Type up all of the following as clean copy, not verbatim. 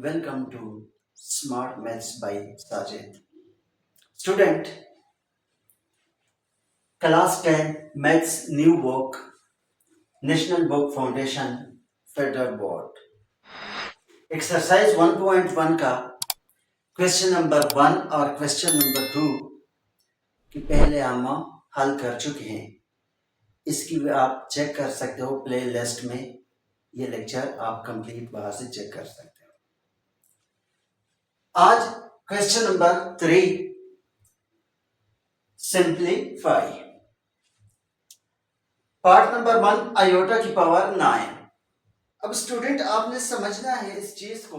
Welcome to Smart Maths by Sajid. Student, Class 10 Maths New Book, National Book Foundation, Federal Board. Exercise 1.1 का question number 1 और question number 2 की पहले हम हल कर चुके हैं। इसकी आप चेक कर सकते हो प्ले लिस्ट में। ये लेक्चर आप कंप्लीट वहां से चेक कर सकते हो। आज question number 3, simplify. Part number 1, iota की पावर 9। अब स्टूडेंट आपने समझना है इस चीज को,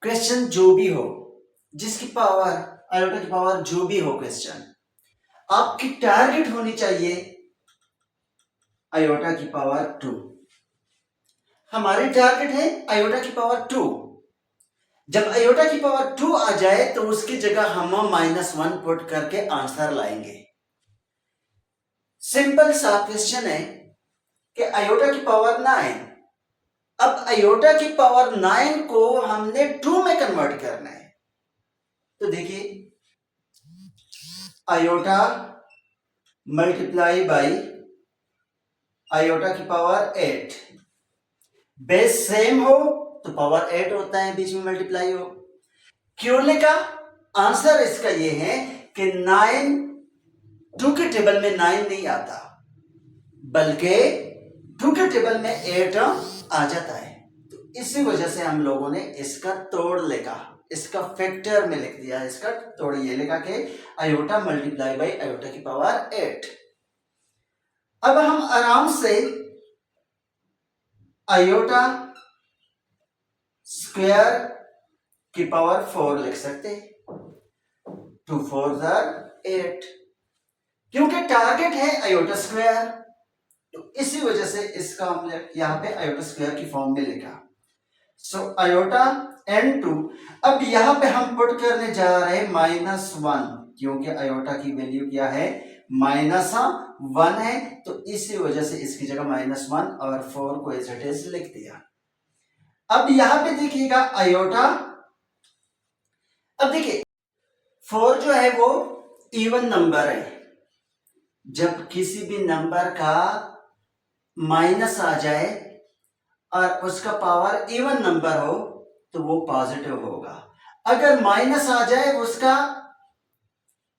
क्वेश्चन जो भी हो, जिसकी पावर आयोटा की पावर जो भी हो, क्वेश्चन आपकी टारगेट होनी चाहिए आयोटा की पावर 2। हमारी टारगेट है आयोटा की पावर 2। जब आयोटा की पावर 2 आ जाए तो उसकी जगह हम -1 पुट करके आंसर लाएंगे। सिंपल सा क्वेश्चन है कि आयोटा की पावर 9। अब आयोटा की पावर 9 को हमने 2 में कन्वर्ट करना है। तो देखिए, आयोटा मल्टीप्लाई बाई आयोटा की पावर 8। बेस सेम हो तो पावर 8 होता है, बीच में मल्टीप्लाई हो। क्यों का आंसर इसका ये है कि 9 2 के टेबल में 9 नहीं आता, बल्कि 2 के टेबल में 8 आ जाता है। तो इसी वजह से हम लोगों ने इसका तोड़ लिखा, इसका फैक्टर में लिख दिया, इसका तोड़ ये लिखा कि आयोटा मल्टीप्लाई बाई आयोटा की पावर 8। अब हम आराम से आयोटा स्क्वायर की पावर 4 लिख सकते हैं। 2 4 8, क्योंकि टारगेट है आयोटा स्क्वायर, तो इसी वजह से इसका हमने यहां पे आयोटा स्क्वायर की फॉर्म में लिखा। So iota n2। अब यहां पे हम पुट करने जा रहे हैं -1, क्योंकि आयोटा की वैल्यू क्या है, -1 है। तो इसी वजह से इसकी जगह -1 और 4 को एज इट इज लिख दिया। अब यहां पे देखिएगा आयोटा, अब देखिए 4 जो है वो इवन नंबर है। जब किसी भी नंबर का माइनस आ जाए और उसका पावर इवन नंबर हो तो वो पॉजिटिव होगा। अगर माइनस आ जाए उसका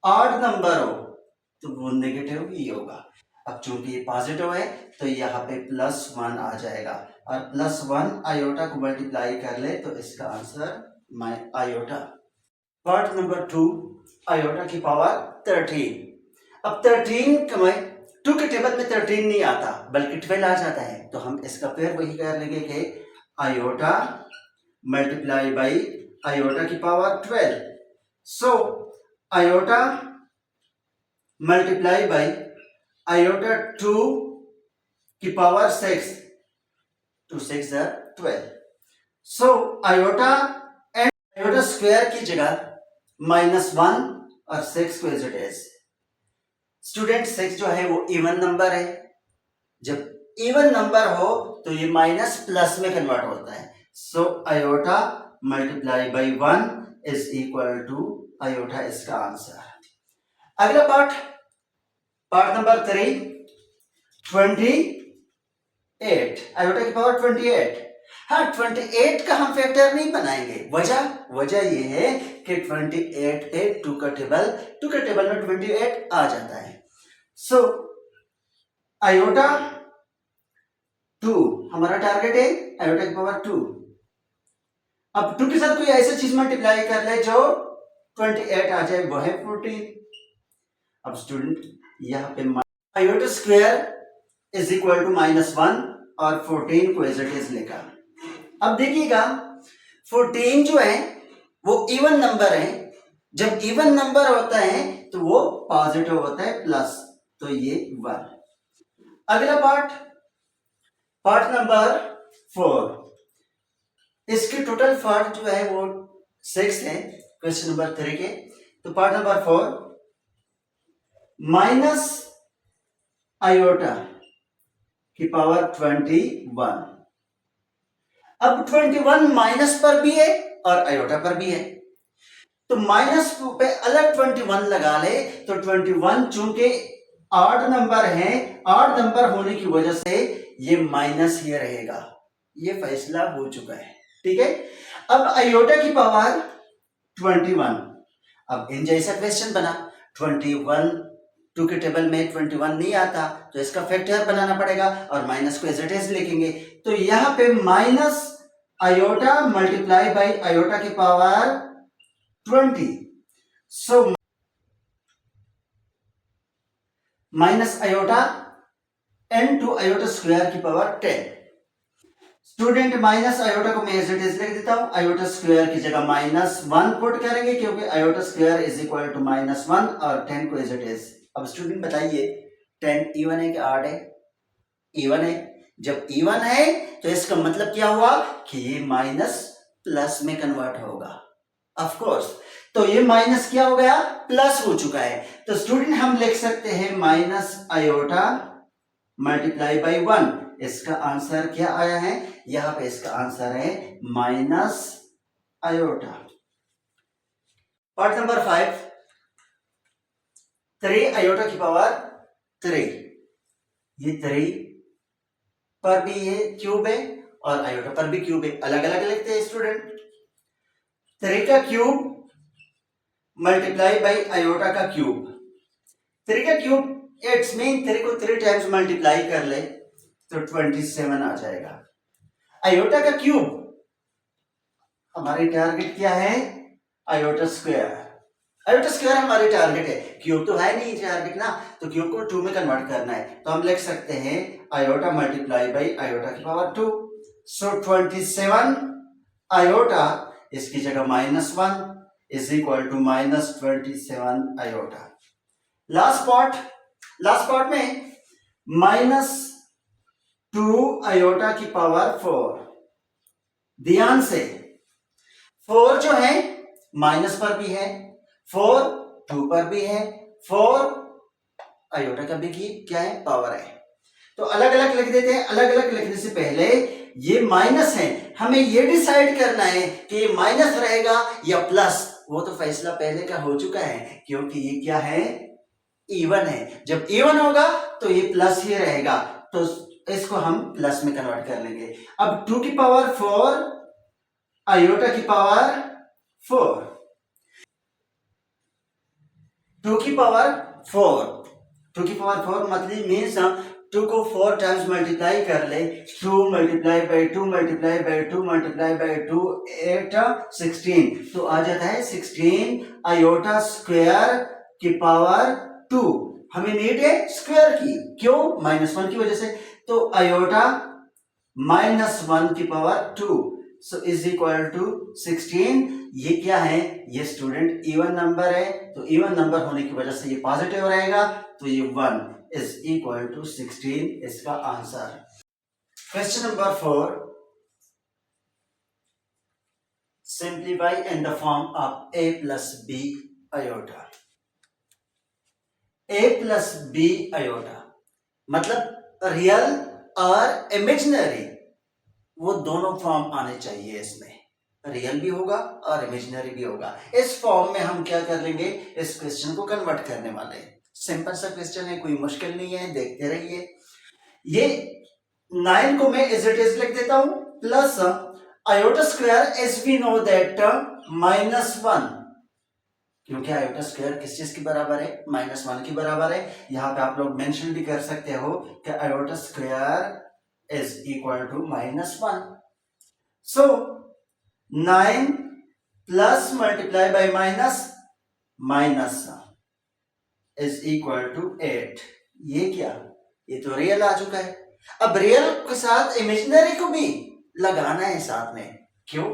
ऑड नंबर हो तो वो नेगेटिव ही होगा। अब चूंकि ये पॉजिटिव है तो यहाँ पे +1 आ जाएगा, और +1 आयोटा को मल्टीप्लाई कर ले तो इसका answer iota. Part number 2, iota की पावर 13। अब 13 में 2 के टेबल में 13 नहीं आता, बल्कि 12 आ जाता है। तो हम इसका फिर वही कर लेंगे कि आयोटा मल्टीप्लाई बाई आयोटा की power 12। So iota multiply by iota 2 की power 6, 2 6 12। So iota and iota square की जगह -1 और 6 को एज इट इज। स्टूडेंट 6 जो है वो इवन नंबर है। जब इवन नंबर हो तो ये माइनस प्लस में कन्वर्ट होता है। So iota multiply by 1 is equal to iota, इसका आंसर। अगला पार्ट, पार्ट नंबर 3, 28। आयोटा की पावर 28। हाँ, 28 का हम फैक्टर नहीं बनाएंगे। वजह ये है कि 28 पे 2 का टेबल में 28 आ जाता है। सो आयोटा 2 हमारा टारगेट है, आयोटा की पावर 2। अब 2 के साथ कोई ऐसा चीज मल्टीप्लाई कर ले जो 28 आ जाए, वो है 14। अब स्टूडेंट यहाँ पे iota square is equal to -1 और 14 को एज इट इज लिखा। अब देखिएगा 14 जो है वो इवन नंबर है। जब इवन नंबर होता है तो वो पॉजिटिव होता है, प्लस, तो ये 1। अगला पार्ट नंबर 4। इसके टोटल पार्ट जो है वो 6 है क्वेश्चन नंबर 3 के। तो पार्ट नंबर 4, माइनस आयोटा की पावर 21। अब 21 माइनस पर भी है और आयोटा पर भी है, तो माइनस पे अलग 21 लगा ले, तो 21 चूंकि ऑड नंबर है, ऑड नंबर होने की वजह से ये माइनस ही रहेगा। ये फैसला हो चुका है, ठीक है। अब आयोटा की पावर 21, अब इन जैसा क्वेश्चन बना, 21 टू के टेबल में 21 नहीं आता, तो इसका फैक्टर बनाना पड़ेगा और माइनस को एज इट इज लिखेंगे। तो यहां पे minus iota multiply by iota की power 20, so minus iota n to iota square की पावर 10। स्टूडेंट माइनस आयोटा को मैं एज इट इज लिख देता हूं, आयोटा स्क्वायर की जगह -1 पुट करेंगे क्योंकि iota square is equal to -1 और 10 को एज इट इज। अब स्टूडेंट बताइए 10 इवन है कि ऑड है? इवन है। जब इवन है तो इसका मतलब क्या हुआ कि ये माइनस प्लस में कन्वर्ट होगा, ऑफ कोर्स। तो ये माइनस क्या हो गया, प्लस हो चुका है। तो स्टूडेंट हम लिख सकते हैं माइनस आयोटा मल्टीप्लाई बाई 1। इसका आंसर क्या आया है, यहां पे इसका आंसर है minus iota. Part number 5, 3 iota की पावर 3, ये 3 पर भी ये क्यूब है और आयोटा पर भी क्यूब है, अलग अलग लिखते हैं स्टूडेंट। 3 का क्यूब मल्टीप्लाई बाई आयोटा का क्यूब, 3 का क्यूब इट्स मीन 3 को 3 टाइम्स मल्टीप्लाई कर ले तो 27 आ जाएगा। आयोटा का क्यूब, हमारी टारगेट क्या है, आयोटा स्क्वायर। आयोटा स्क्वायर हमारी टारगेट है, क्यूब तो है नहीं टारगेट ना, तो क्यूब को 2 में कन्वर्ट करना है। तो हम लिख सकते हैं आयोटा मल्टीप्लाई बाई आयोटा की पावर 2, सो 27 आयोटा, इसकी जगह -1 is equal to -27 iota. Last part में -2 आयोटा की पावर 4। ध्यान से 4 जो है माइनस पर भी है, 4 2 पर भी है, 4 आयोटा का भी की क्या है, पावर है। तो अलग अलग लिख देते हैं। अलग अलग लिखने से पहले ये माइनस है, हमें ये डिसाइड करना है कि ये माइनस रहेगा या प्लस। वो तो फैसला पहले का हो चुका है क्योंकि ये क्या है, इवन है। जब इवन होगा तो ये प्लस ही रहेगा, तो इसको हम प्लस में कन्वर्ट कर लेंगे। अब 2 की पावर 4 आयोटा की पावर 4, 2 की पावर 4, 2 की पावर 4 मतलब मीन्स 2 को 4 टाइम्स मल्टीप्लाई कर ले, 2 multiply by 2 multiply by 2 multiply by 2 8 16, तो आ जाता है 16 आयोटा स्क्वायर की पावर 2। हमें नीड है स्क्वायर की, क्यों, -1 की वजह से। तो आयोटा -1 की power 2, so is equal to 16। ये क्या है, ये स्टूडेंट इवन नंबर है, तो इवन नंबर होने की वजह से ये पॉजिटिव रहेगा, तो ये 1 इज इक्वल टू 16 इसका answer. Question number 4, simplify in the form of a plus b iota. a plus b iota मतलब रियल और इमेजिनरी, वो दोनों फॉर्म आने चाहिए इसमें, रियल भी होगा और इमेजिनरी भी होगा। इस फॉर्म में हम क्या कर लेंगे, इस क्वेश्चन को कन्वर्ट करने वाले हैं। सिंपल सा क्वेश्चन है, कोई मुश्किल नहीं है, देखते रहिए। ये 9 को मैं एज इट इज लिख देता हूं, plus iota square as we know that -1, क्योंकि आयोटा स्क्वायर किस चीज के बराबर है, -1 के बराबर है। यहां पे आप लोग मेंशन भी कर सकते हो कि iota square is equal to -1। So 9 plus multiply by minus is equal to 8। ये क्या, ये तो रियल आ चुका है। अब रियल के साथ इमेजिनरी को भी लगाना है साथ में, क्यों,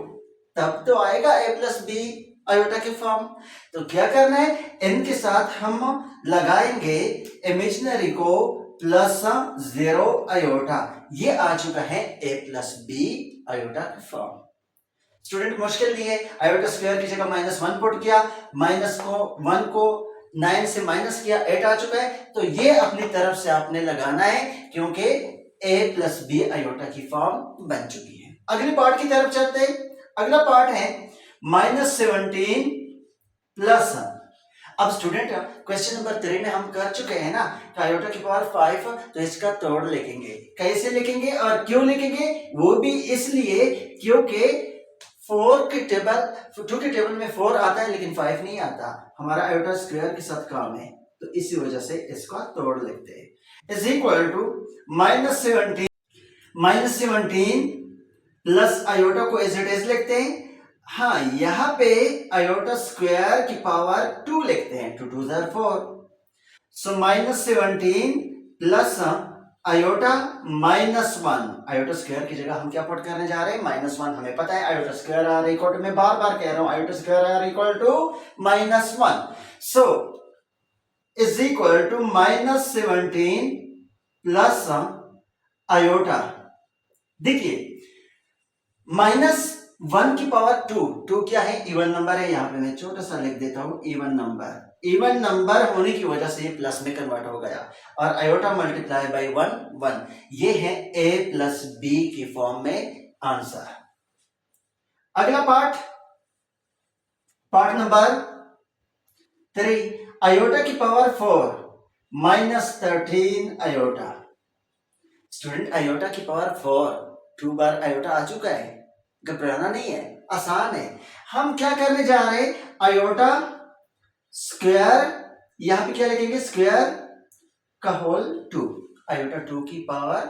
तब तो आएगा a प्लस बी आयोटा के फॉर्म। तो क्या करना है, इनके साथ हम लगाएंगे इमेजिनरी को प्लस 0 आयोटा, ये आ चुका है a प्लस बी आयोटा के फॉर्म। स्टूडेंट मुश्किल नहीं है, आयोटा स्क्वायर की जगह -1 पुट किया, -1 को 9 से माइनस किया, 8 आ चुका है। तो ये अपनी तरफ से आपने लगाना है क्योंकि a प्लस बी आयोटा की फॉर्म बन चुकी है। अगले पार्ट की तरफ चलते हैं। अगला पार्ट है -17 प्लस। अब स्टूडेंट क्वेश्चन नंबर 3 में हम कर चुके हैं ना, आयोटा की पावर 5, तो इसका तोड़ लिखेंगे। कैसे लिखेंगे और क्यों लिखेंगे, वो भी इसलिए क्योंकि 4 के टेबल 2 के टेबल में 4 आता है लेकिन 5 नहीं आता, हमारा आयोटा स्क्वायर के साथ काम है, तो इसी वजह से इसका तोड़ लिखते हैं। Is equal to -17 plus iota को एज इट इज लिखते हैं। हाँ, यहां पे आयोटा स्क्वायर की पावर 2 लिखते हैं, 2 2 जार 4। सो -17 प्लस आयोटा -1, आयोटा स्क्वायर की जगह हम क्या पुट करने जा रहे हैं, -1। हमें पता है iota square are equal to, मैं बार बार कह रहा हूं, iota square are equal to -1। So is equal to -17 plus iota. देखिए -1 की पावर 2 क्या है, इवन नंबर है, यहां पे मैं छोटा सा लिख देता हूं, इवन नंबर होने की वजह से ये प्लस में कन्वर्ट हो गया, और आयोटा मल्टीप्लाई बाई 1 ये है a प्लस बी की फॉर्म में आंसर। अगला पार्ट नंबर 3, आयोटा की पावर 4 -13 आयोटा। स्टूडेंट आयोटा की पावर 4 2 बार आयोटा आ चुका है, घबराना नहीं है, आसान है। हम क्या करने जा रहे हैं, आयोटा स्क्वायर, यहां पे क्या लिखेंगे, स्क्वायर का होल 2, आयोटा 2 की पावर,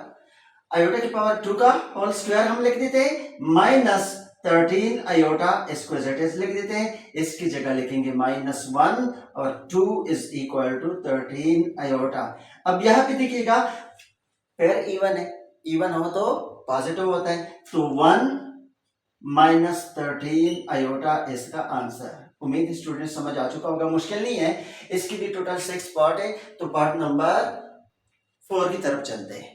आयोटा की पावर 2 का होल स्क्वायर हम लिख देते हैं, -13 आयोटा, इसको एज इट इज लिख देते हैं, इसकी जगह लिखेंगे -1 और 2 इज इक्वल टू 13 आयोटा। अब यहां पे देखिएगा पेयर इवन है, इवन हो तो पॉजिटिव होता है, तो 1 -13 आयोटा इसका आंसर। उम्मीद स्टूडेंट समझ आ चुका होगा, मुश्किल नहीं है। इसकी भी टोटल 6 पार्ट है, तो पार्ट नंबर 4 की तरफ चलते हैं।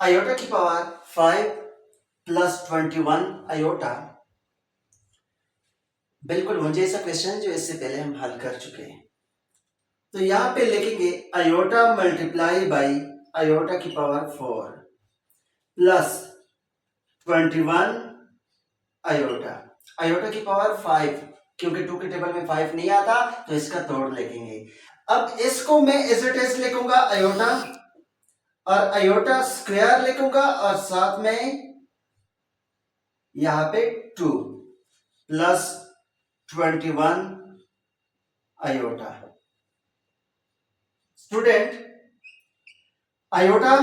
आयोटा की पावर 5 प्लस 21 आयोटा, बिल्कुल मुझे ऐसा क्वेश्चन जो इससे पहले हम हल कर चुके हैं। तो यहां पे लिखेंगे आयोटा मल्टीप्लाई बाई आयोटा की पावर 4 प्लस 21 आयोटा, आयोटा की पावर 5, क्योंकि 2 के टेबल में 5 नहीं आता तो इसका तोड़ लिखेंगे। अब इसको मैं एज इट इज लिखूंगा आयोटा, और आयोटा स्क्वायर लिखूंगा, और साथ में यहां पे 2 प्लस 21 आयोटा। स्टूडेंट आयोटा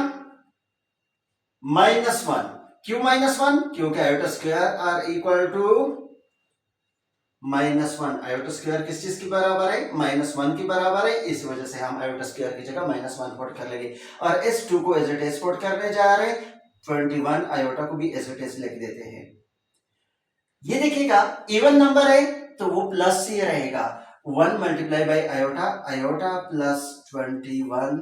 -1, क्यों -1, क्योंकि iota square are equal to -1, iota square किस चीज की बराबर है, -1 की बराबर है, इस वजह से हम आयोटा स्क्वायर की जगह -1 पुट कर लेंगे, और इस 2 को एज इट इज पुट करने जा रहे हैं, 21 आयोटा को भी एज इट इज लिख देते हैं। ये देखिएगा इवन नंबर है तो वो प्लस ही रहेगा, 1 multiply by iota, iota plus 21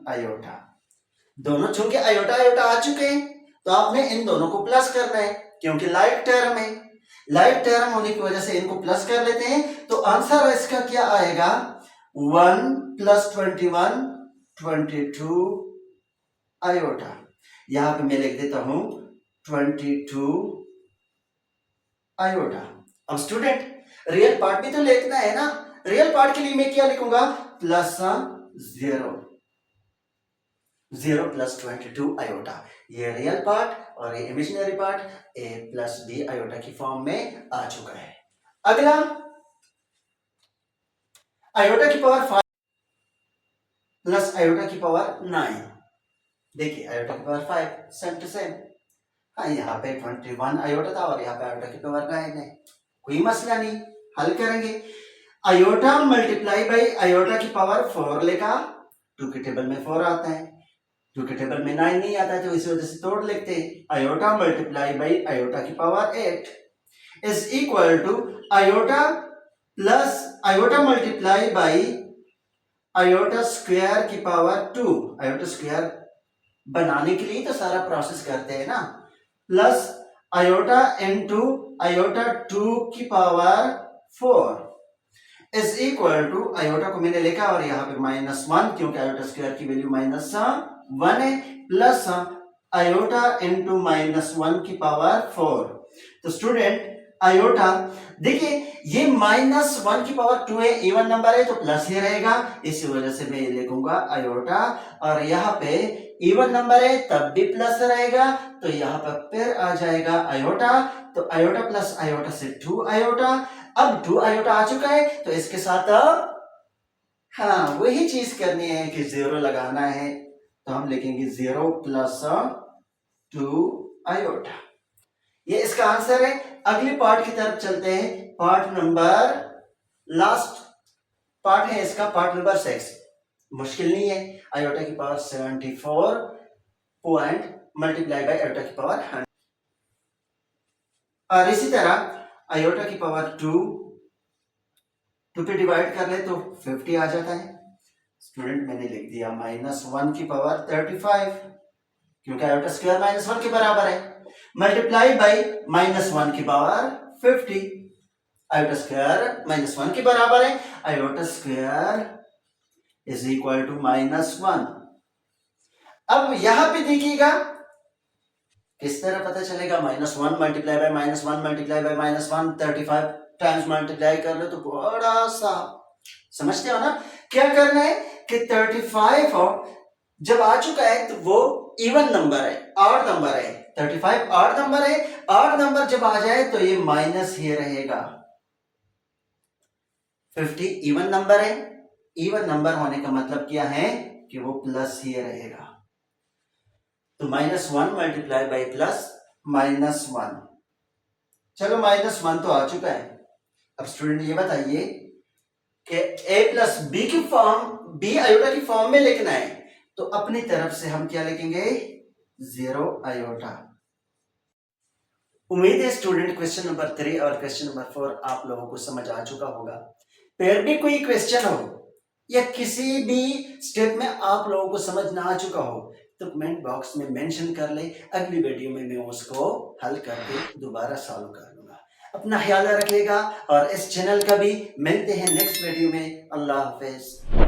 iota, दोनों चूंकि आयोटा आयोटा आ चुके हैं तो आपने इन दोनों को प्लस करना है, क्योंकि लाइक टर्म है, लाइक टर्म होने की वजह से इनको प्लस कर लेते हैं, तो आंसर इसका क्या आएगा, 1 प्लस 21 22 आयोटा। यहां पे मैं लिख देता हूं 22 आयोटा। अब स्टूडेंट रियल पार्ट भी तो लिखना है ना, रियल पार्ट के लिए मैं क्या लिखूंगा, प्लस 0 प्लस 22 आयोटा, ये रियल पार्ट और ये imaginary part a plus B iota की फॉर्म में आ चुका है। अगला आयोटा की पावर 5 प्लस आयोटा की पावर 9, देखिए आयोटा की पावर 5 सेम टू सेम, हाँ यहाँ पे 21 आयोटा था और यहाँ पे आयोटा की पावर 9 है, कोई मसला नहीं, हल करेंगे। आयोटा मल्टीप्लाई बाई आयोटा की पावर 4 लिखा, 2 के टेबल में 4 आता है, 2 के टेबल में 9 नहीं आता है, तो इस वजह से तोड़ लिखते हैं, आयोटा मल्टीप्लाई बाई आयोटा की power 8 is equal to iota plus iota multiply by iota square की पावर 2, आयोटा स्क्वायर बनाने के लिए तो सारा प्रोसेस करते हैं ना, प्लस आयोटा इनटू आयोटा 2 की power 4 is equal to iota को मैंने लिखा और यहाँ पे -1 क्योंकि आयोटा स्क्वायर की वैल्यू -1 है प्लस आयोटा इंटू -1 की पावर 4। तो स्टूडेंट आयोटा देखिए ये -1 की पावर 2 है, इवन नंबर है तो प्लस ही रहेगा, इसी वजह से मैं ये लिखूंगा आयोटा। और यहाँ पे इवन नंबर है तब भी प्लस रहेगा, तो यहाँ पर फिर आ जाएगा आयोटा। तो आयोटा प्लस आयोटा से 2 आयोटा। अब 2 आयोटा आ चुका है तो इसके साथ हाँ वही चीज करनी है कि 0 लगाना है, तो हम लिखेंगे 0 प्लस 2 आयोटा। ये इसका आंसर है। अगली पार्ट की तरफ चलते हैं। पार्ट नंबर लास्ट पार्ट है इसका, पार्ट नंबर 6। मुश्किल नहीं है। आयोटा की power 74 point multiply by iota की पावर 100। और इसी तरह आयोटा की पावर 2 पे डिवाइड कर ले तो 50 आ जाता है। स्टूडेंट मैंने लिख दिया -1 की पावर 35 क्योंकि आयोटा स्क्वायर -1 के बराबर है, मल्टीप्लाई बाय -1 की पावर 50। आयोटा स्क्वायर -1 के बराबर है, iota square is equal to -1। अब यहां पे देखिएगा किस तरह पता चलेगा, -1 multiply by -1 multiply by -1 35 times multiply कर लो तो बड़ा सा, समझते हो ना क्या करना है कि 35 जब आ चुका है तो वो इवन नंबर है, ऑड नंबर है। 35 ऑड नंबर है, ऑड नंबर जब आ जाए तो ये माइनस ही रहेगा। 50 इवन नंबर है, इवन नंबर होने का मतलब क्या है कि वो प्लस ही रहेगा। तो -1 मल्टीप्लाई बाई प्लस -1। चलो -1 तो आ चुका है। अब स्टूडेंट ये बताइए कि a प्लस बी की फॉर्म, बी आयोटा की फॉर्म में लिखना है, तो अपनी तरफ से हम क्या लिखेंगे 0 आयोटा। उम्मीद है स्टूडेंट क्वेश्चन नंबर 3 और क्वेश्चन नंबर 4 आप लोगों को समझ आ चुका होगा। फिर भी कोई क्वेश्चन हो या किसी भी स्टेप में आप लोगों को समझ ना आ चुका हो तो कमेंट बॉक्स में मेंशन कर ले, अगली वीडियो में मैं उसको हल करके दोबारा सॉल्व कर लूंगा। अपना ख्याल रखिएगा और इस चैनल का भी। मिलते हैं नेक्स्ट वीडियो में। अल्लाह हाफिज।